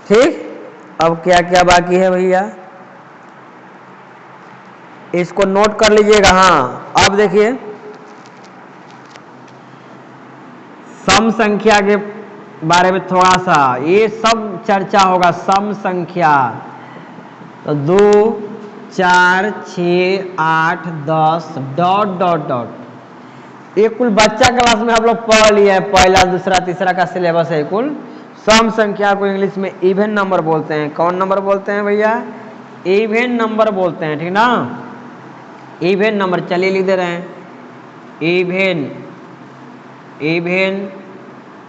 ठीक, अब क्या क्या बाकी है भैया, इसको नोट कर लीजिएगा। हाँ, अब देखिए, सम संख्या के बारे में थोड़ा सा ये सब चर्चा होगा। सम संख्या तो 2, 4, 6, 8, 10 डॉट डॉट डॉट, ये कुल बच्चा क्लास में आप लोग पढ़ लिया है, पहला दूसरा तीसरा का सिलेबस है कुल। सम संख्या को इंग्लिश में इवन नंबर बोलते हैं। कौन नंबर बोलते हैं भैया? इवन नंबर बोलते हैं, ठीक ना, इवन नंबर। चलिए लिख दे रहे हैं, इवन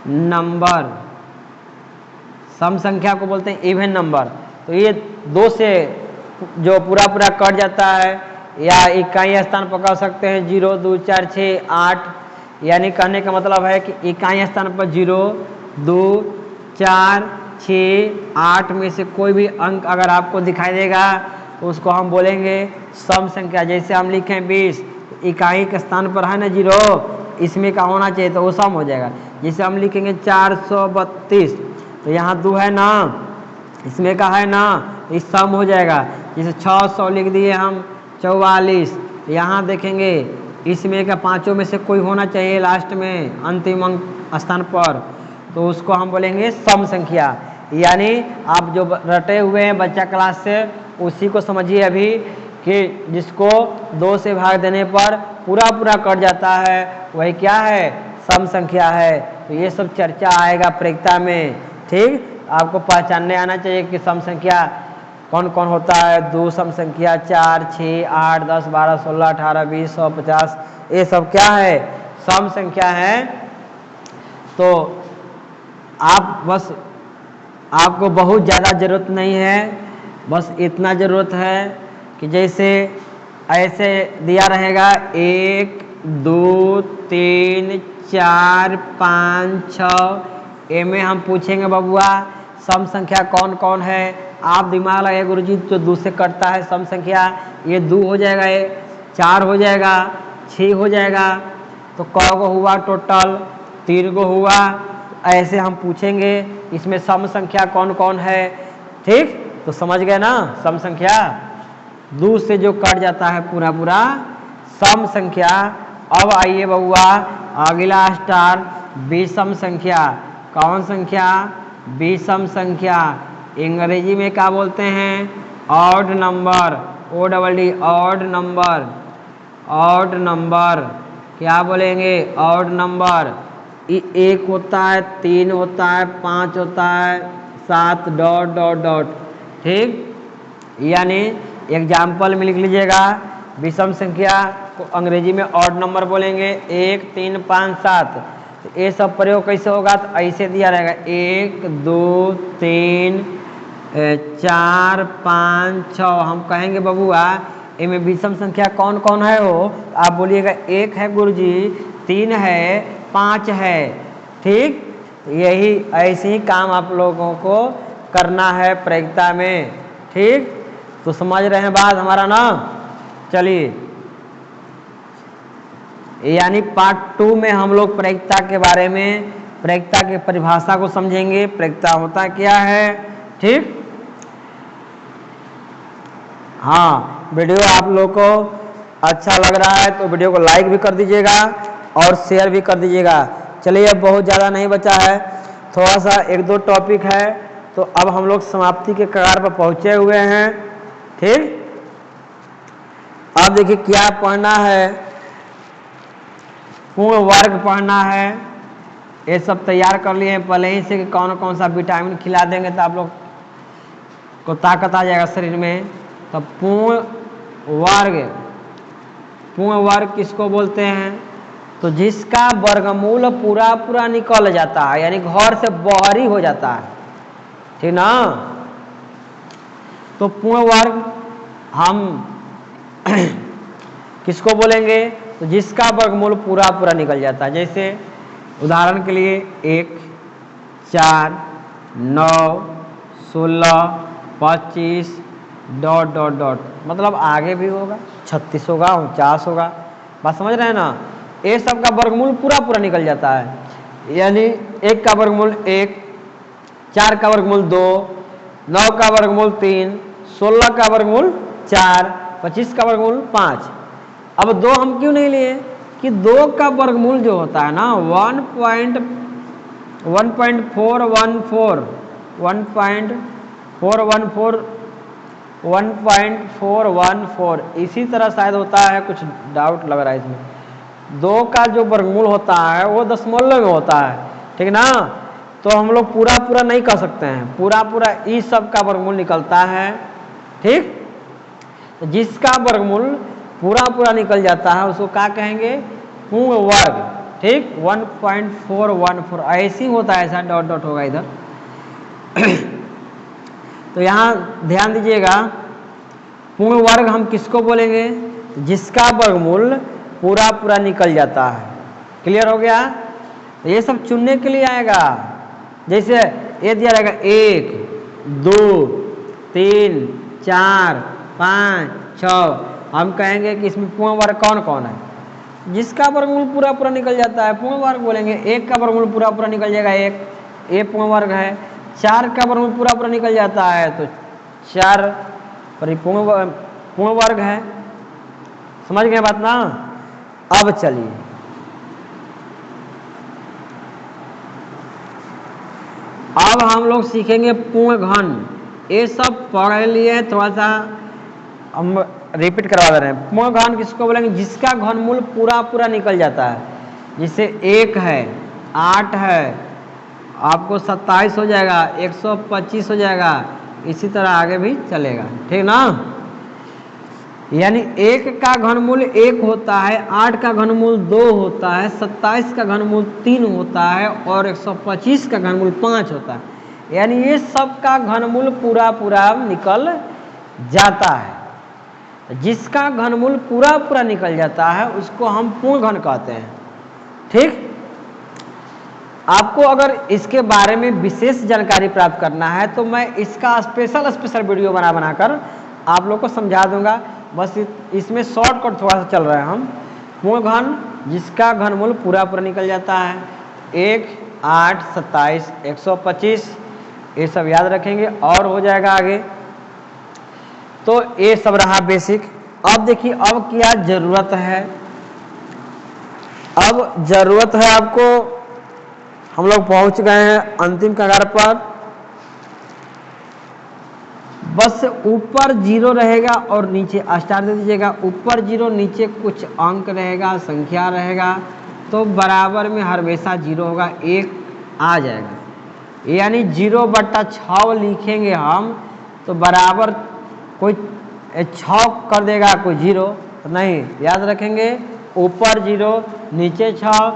नंबर, सम संख्या को बोलते हैं इवन नंबर। तो ये 2 से जो पूरा पूरा कट जाता है, या इकाई स्थान पकड़ सकते हैं 0, 2, 4, 6, 8, यानी कहने का मतलब है कि इकाई स्थान पर 0, 2, 4, 6, 8 में से कोई भी अंक अगर आपको दिखाई देगा तो उसको हम बोलेंगे सम संख्या। जैसे हम लिखें 20, इकाई के स्थान पर है ना 0, इसमें का होना चाहिए तो वो सम हो जाएगा। जैसे हम लिखेंगे 432, तो यहाँ 2 है ना, इसमें का है ना, इस सम हो जाएगा। जैसे 600 लिख दिए हम 44, यहाँ देखेंगे इसमें का 5 में से कोई होना चाहिए लास्ट में अंतिम अंक स्थान पर, तो उसको हम बोलेंगे सम संख्या। यानी आप जो रटे हुए हैं बच्चा क्लास से, उसी को समझिए अभी कि जिसको 2 से भाग देने पर पूरा पूरा कट जाता है, वही क्या है? सम संख्या है। तो ये सब चर्चा आएगा परीक्षा में। ठीक, आपको पहचानने आना चाहिए कि सम संख्या कौन कौन होता है। 2 सम संख्या, 4, 6, 8, 10, 12, 16, 18, 20, 100, 50, ये सब क्या है? सम संख्या है। तो आप बस, आपको बहुत ज़्यादा ज़रूरत नहीं है, बस इतना ज़रूरत है कि जैसे ऐसे दिया रहेगा 1, 2, 3, 4, 5, 6, में हम पूछेंगे बबुआ सम संख्या कौन कौन है। आप दिमाग लगाए गुरुजी, जो 2 से कटता है सम संख्या, ये 2 हो जाएगा, ये 4 हो जाएगा, 6 हो जाएगा, तो क गो हुआ टोटल? 3 गो हुआ। ऐसे हम पूछेंगे इसमें सम संख्या कौन कौन है। ठीक, तो समझ गए ना, सम संख्या 2 से जो कट जाता है पूरा पूरा सम संख्या। अब आइए बउआ, अगला स्टार विषम संख्या। कौन संख्या? विषम संख्या। अंग्रेजी में क्या बोलते हैं? Odd number, ODD, odd number. Odd number क्या बोलेंगे? Odd number. 1 होता है, 3 होता है, 5 होता है, 7 डॉट डॉट डॉट। ठीक, यानी एग्जाम्पल में लिख लीजिएगा, विषम संख्या को अंग्रेजी में ऑड नंबर बोलेंगे। 1, 3, 5, 7। तो ये सब प्रयोग कैसे होगा? तो ऐसे दिया रहेगा 1, 2, 3, 4, 5, 6। हम कहेंगे बबुआ इनमें विषम संख्या कौन कौन है हो? आप बोलिएगा 1 है गुरुजी, 3 है, 5 है। ठीक, यही ऐसे ही काम आप लोगों को करना है परीक्षा में। ठीक, तो समझ रहे हैं बात हमारा ना? चलिए, यानी पार्ट 2 में हम लोग परीक्षा के बारे में, परीक्षा की परिभाषा को समझेंगे, परीक्षा होता क्या है। ठीक, हाँ, वीडियो आप लोग को अच्छा लग रहा है तो वीडियो को लाइक भी कर दीजिएगा और शेयर भी कर दीजिएगा। चलिए, अब बहुत ज़्यादा नहीं बचा है, थोड़ा सा 1-2 टॉपिक है, तो अब हम लोग समाप्ति के कगार पर पहुँचे हुए हैं। ठीक, अब देखिए क्या पढ़ना है, पूर्ण वर्ग पढ़ना है। ये सब तैयार कर लिए हैं पहले ही से कि कौन कौन सा विटामिन खिला देंगे तो आप लोग को ताकत आ जाएगा शरीर में। तो पूर्ण वर्ग किसको बोलते हैं? तो जिसका वर्गमूल पूरा पूरा निकल जाता है, यानी घर से बाहर ही हो जाता है। ठीक ना। तो पूर्ण वर्ग हम किसको बोलेंगे, तो जिसका वर्गमूल पूरा पूरा निकल जाता है। जैसे उदाहरण के लिए 1, 4, 9, 16, 25 ... मतलब आगे भी होगा, 36 होगा, 49 होगा। बात समझ रहे हैं ना। ये सब का वर्गमूल पूरा पूरा निकल जाता है। यानी 1 का वर्गमूल 1, 4 का वर्गमूल 2, 9 का वर्गमूल 3, 16 का वर्गमूल 4, 25 का वर्गमूल 5। अब 2 हम क्यों नहीं लिए कि 2 का वर्गमूल जो होता है ना 1.414, इसी तरह शायद होता है, कुछ डाउट लग रहा है इसमें। 2 का जो वर्गमूल होता है वो दशमलव में होता है, ठीक ना। तो हम लोग पूरा पूरा नहीं कर सकते हैं, पूरा पूरा इस सब का वर्गमूल निकलता है, ठीक। तो जिसका वर्गमूल पूरा पूरा निकल जाता है उसको क्या कहेंगे, पूर्ण वर्ग, ठीक। 1.414 ऐसे ही होता है, ऐसा डॉट डॉट होगा इधर। तो यहाँ ध्यान दीजिएगा, पूर्ण वर्ग हम किसको बोलेंगे, जिसका वर्गमूल पूरा पूरा निकल जाता है। क्लियर हो गया। ये सब चुनने के लिए आएगा। जैसे ये दिया रहेगा 1, 2, 3, 4, 5, 6, हम कहेंगे कि इसमें पूर्ण वर्ग कौन कौन है, जिसका वर्गमूल पूरा पूरा निकल जाता है पूर्ण वर्ग बोलेंगे। 1 का वर्गमूल पूरा पूरा निकल जाएगा 1, ये पूर्ण वर्ग है। 4 का वर्गमूल पूरा पूरा निकल जाता है तो 4 पूर्ण वर्ग है। समझ गए बात ना। अब चलिए अब हम लोग सीखेंगे पूर्ण घन। ये सब पढ़ लिए, थोड़ा सा हम रिपीट करवा दे रहे हैं। पूर्ण घन किसको बोलेंगे, जिसका घनमूल पूरा पूरा निकल जाता है। जैसे 1 है, 8 है, आपको 27 हो जाएगा, 125 हो जाएगा, इसी तरह आगे भी चलेगा, ठीक ना। यानी 1 का घनमूल 1 होता है, 8 का घनमूल 2 होता है, 27 का घनमूल 3 होता है और 125 का घनमूल 5 होता है। यानी ये सब का घनमूल पूरा पूरा निकल जाता है। जिसका घनमूल पूरा पूरा निकल जाता है उसको हम पूर्ण घन कहते हैं, ठीक। आपको अगर इसके बारे में विशेष जानकारी प्राप्त करना है तो मैं इसका स्पेशल वीडियो बनाकर आप लोग को समझा दूंगा। बस इसमें शॉर्टकट थोड़ा सा चल रहा है। हम पूर्ण घन जिसका घनमूल पूरा पूरा निकल जाता है, 1, 8, 27, 125, ये सब याद रखेंगे और हो जाएगा आगे। तो ये सब रहा बेसिक। अब देखिए अब क्या जरूरत है। अब जरूरत है आपको, हम लोग पहुंच गए हैं अंतिम कगार पर। बस ऊपर 0 रहेगा और नीचे स्टार दे दीजिएगा। ऊपर 0 नीचे कुछ अंक रहेगा, संख्या रहेगा, तो बराबर में हमेशा 0 होगा, 1 आ जाएगा। यानी 0/6 लिखेंगे हम तो बराबर कोई 6 कर देगा, कोई 0 नहीं। याद रखेंगे ऊपर 0 नीचे 6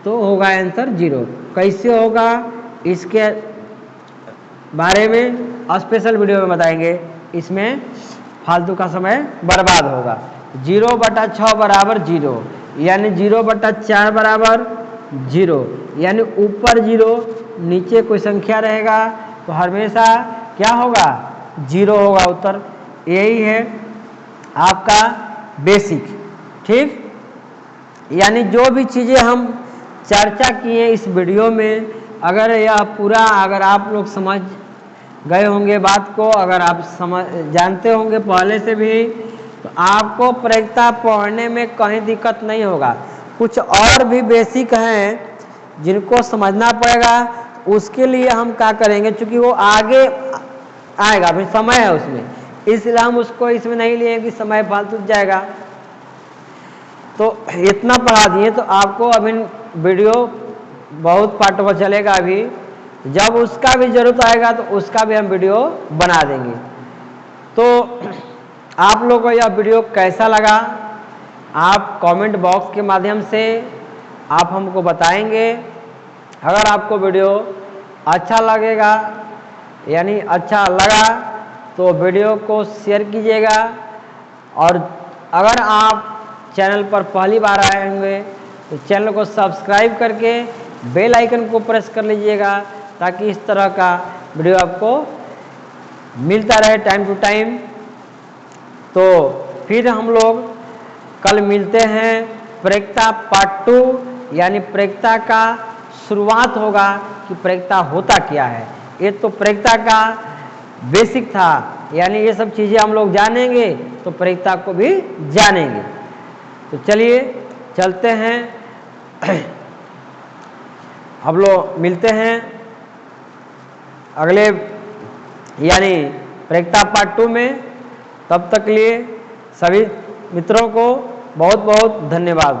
तो होगा आंसर 0। कैसे होगा इसके बारे में स्पेशल वीडियो में बताएंगे। इसमें फालतू का समय बर्बाद होगा। 0/6 बराबर 0, यानी 0/4 बराबर 0, यानी ऊपर 0 नीचे कोई संख्या रहेगा तो हमेशा क्या होगा, 0 होगा उत्तर। यही है आपका बेसिक, ठीक। यानी जो भी चीज़ें हम चर्चा किए इस वीडियो में, अगर यह पूरा अगर आप लोग समझ गए होंगे बात को, अगर आप जानते होंगे पहले से भी, तो आपको परीक्षा पढ़ने में कहीं दिक्कत नहीं होगा। कुछ और भी बेसिक हैं जिनको समझना पड़ेगा, उसके लिए हम क्या करेंगे, क्योंकि वो आगे आएगा, अभी समय है उसमें, इसलिए हम उसको इसमें नहीं लिए कि समय फालतू जाएगा। तो इतना पढ़ा दिए तो आपको अभी वीडियो बहुत पार्ट पर चलेगा। अभी जब उसका भी जरूरत आएगा तो उसका भी हम वीडियो बना देंगे। तो आप लोगों को यह वीडियो कैसा लगा, आप कमेंट बॉक्स के माध्यम से आप हमको बताएंगे। अगर आपको वीडियो अच्छा लगेगा यानी अच्छा लगा तो वीडियो को शेयर कीजिएगा, और अगर आप चैनल पर पहली बार आए होंगे तो चैनल को सब्सक्राइब करके बेल आइकन को प्रेस कर लीजिएगा, ताकि इस तरह का वीडियो आपको मिलता रहे टाइम टू टाइम। तो फिर हम लोग कल मिलते हैं। प्रेरिकता पार्ट 2, यानी प्रेरिकता का शुरुआत होगा कि प्रेरिकता होता क्या है। ये तो प्रेरिकता का बेसिक था, यानी ये सब चीज़ें हम लोग जानेंगे तो प्रेरिकता को भी जानेंगे। तो चलिए चलते हैं, हम लोग मिलते हैं अगले यानी प्रेरिकता पार्ट 2 में। तब तक के लिए सभी मित्रों को बहुत बहुत धन्यवाद।